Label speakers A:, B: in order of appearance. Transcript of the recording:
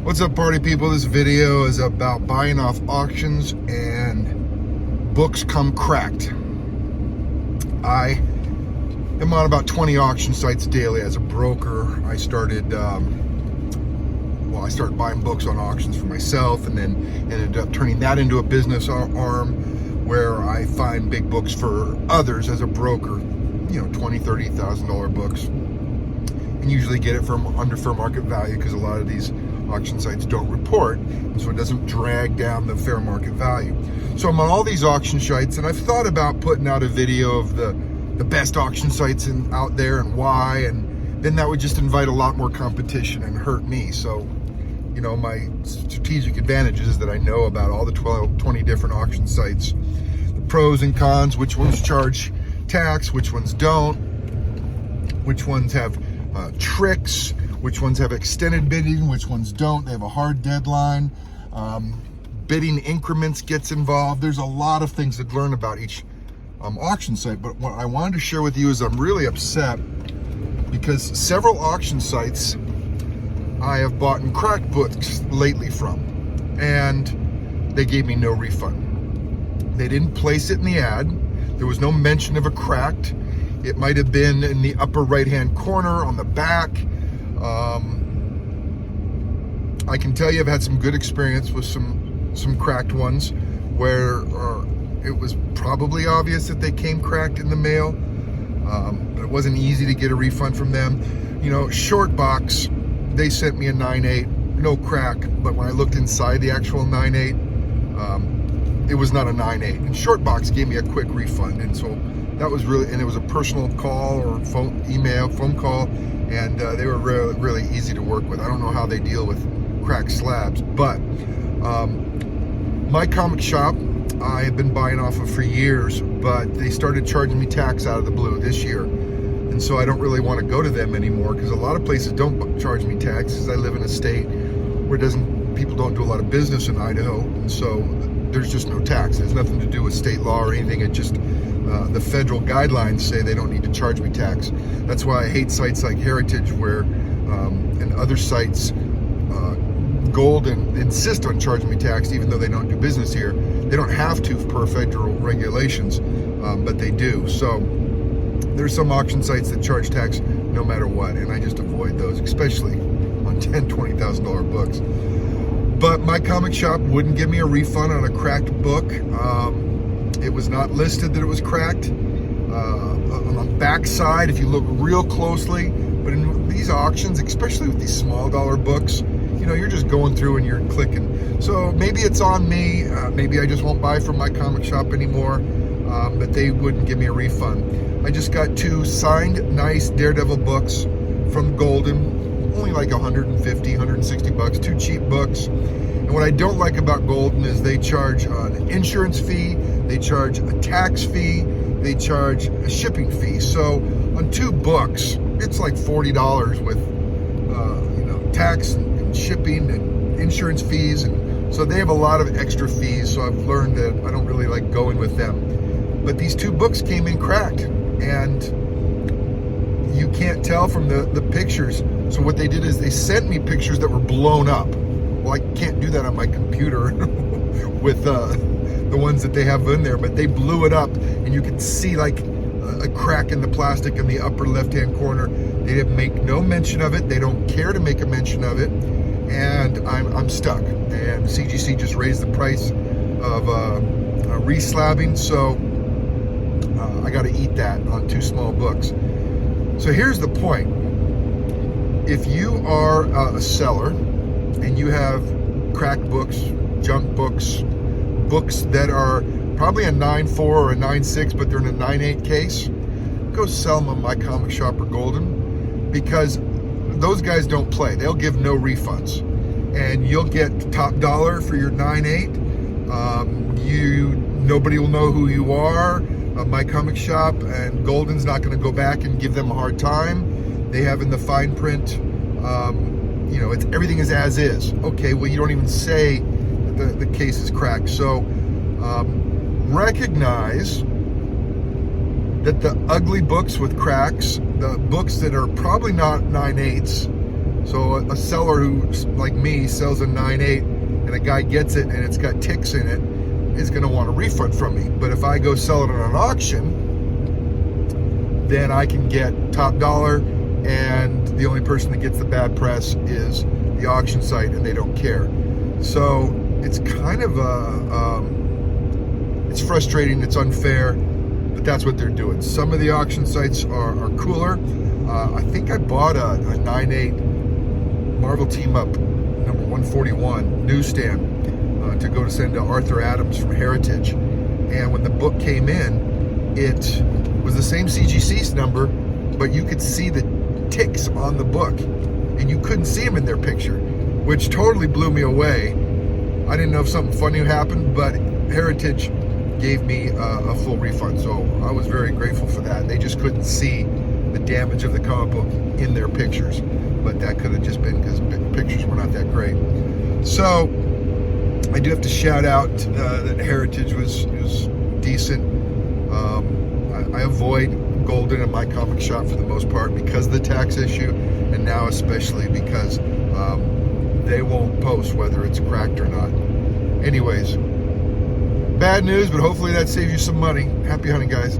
A: What's up, party people? This video is about buying off auctions and books come cracked. I am on about 20 auction sites daily as a broker. I started buying books on auctions for myself, and then ended up turning that into a business arm where I find big books for others as a broker, $20,000, $30,000 books, and usually get it from under fair market value because a lot of these auction sites don't report, and so it doesn't drag down the fair market value. So I'm on all these auction sites, and I've thought about putting out a video of the best auction sites out there and why, and then that would just invite a lot more competition and hurt me. So my strategic advantage is that I know about all the 20 different auction sites, the pros and cons, which ones charge tax, which ones don't, which ones have tricks, which ones have extended bidding, which ones don't. They have a hard deadline. Bidding increments gets involved. There's a lot of things to learn about each auction site. But what I wanted to share with you is I'm really upset because several auction sites I have bought cracked books lately from, and they gave me no refund. They didn't place it in the ad. There was no mention of a cracked. It might have been in the upper right-hand corner on the back. I can tell you I've had some good experience with some cracked ones where it was probably obvious that they came cracked in the mail, but it wasn't easy to get a refund from them. Short box, they sent me a 9.8, no crack, but when I looked inside the actual 9.8, it was not a 9.8. And short box gave me a quick refund, and so that was really, and it was a personal call or phone call, and they were really, really easy to work with. I don't know how they deal with cracked slabs, but my comic shop I have been buying off of for years, but they started charging me tax out of the blue this year. And so I don't really want to go to them anymore because a lot of places don't charge me tax because I live in a state where people don't do a lot of business in Idaho. And so there's just no tax. It has nothing to do with state law or anything. It just, the federal guidelines say they don't need to charge me tax. That's why I hate sites like Heritage and other sites. Gold and insist on charging me tax even though they don't do business here. They don't have to per federal regulations, but they do. So there's some auction sites that charge tax no matter what, and I just avoid those, especially on $10,000, $20,000 books. But my comic shop wouldn't give me a refund on a cracked book. It was not listed that it was cracked. On the back side, if you look real closely, but in these auctions, especially with these small dollar books, you're just going through and you're clicking. So maybe it's on me. Maybe I just won't buy from my comic shop anymore, but they wouldn't give me a refund. I just got 2 signed, nice Daredevil books from Golden, only like 150, 160 bucks, 2 cheap books. And what I don't like about Golden is they charge an insurance fee, they charge a tax fee, they charge a shipping fee. So on 2 books, it's like $40 with tax and shipping and insurance fees, and so they have a lot of extra fees. So I've learned that I don't really like going with them. But these 2 books came in cracked, and you can't tell from the pictures. So what they did is they sent me pictures that were blown up. Well, I can't do that on my computer with the ones that they have in there, but they blew it up, and you can see like a crack in the plastic in the upper left-hand corner. They didn't make no mention of it. They don't care to make a mention of it, and I'm stuck. And CGC just raised the price of reslabbing, so I got to eat that on 2 small books. So here's the point. If you are a seller and you have cracked books, junk books, books that are probably a 9.4 or a 9.6, but they're in a 9.8 case, go sell them on my comic shop or Golden, because those guys don't play. They'll give no refunds, and you'll get top dollar for your 9.8. Nobody will know who you are. My comic shop and Golden's not going to go back and give them a hard time. They have in the fine print, it's everything is as is. Okay, well, you don't even say that the case is cracked. So recognize that the ugly books with cracks, the books that are probably not 9.8s, So a seller who, like me, sells a 9.8 and a guy gets it and it's got ticks in it is going to want a refund from me. But if I go sell it on an auction, then I can get top dollar, and the only person that gets the bad press is the auction site, and they don't care. So it's kind of it's frustrating, it's unfair, but that's what they're doing. Some of the auction sites are cooler. I think I bought a 9.8 Marvel Team Up number 141 newsstand to go to send to Arthur Adams from Heritage. And when the book came in, it was the same CGC's number, but you could see the ticks on the book, and you couldn't see them in their picture, which totally blew me away. I didn't know if something funny happened, but Heritage gave me a full refund, so I was very grateful for that. They just couldn't see the damage of the comic book in their pictures, but that could have just been because pictures were not that great. So I do have to shout out that Heritage was decent. I avoid Golden in my comic shop for the most part because of the tax issue, and now especially because they won't post whether it's cracked or not. Anyways, bad news, but hopefully that saves you some money. Happy hunting, guys.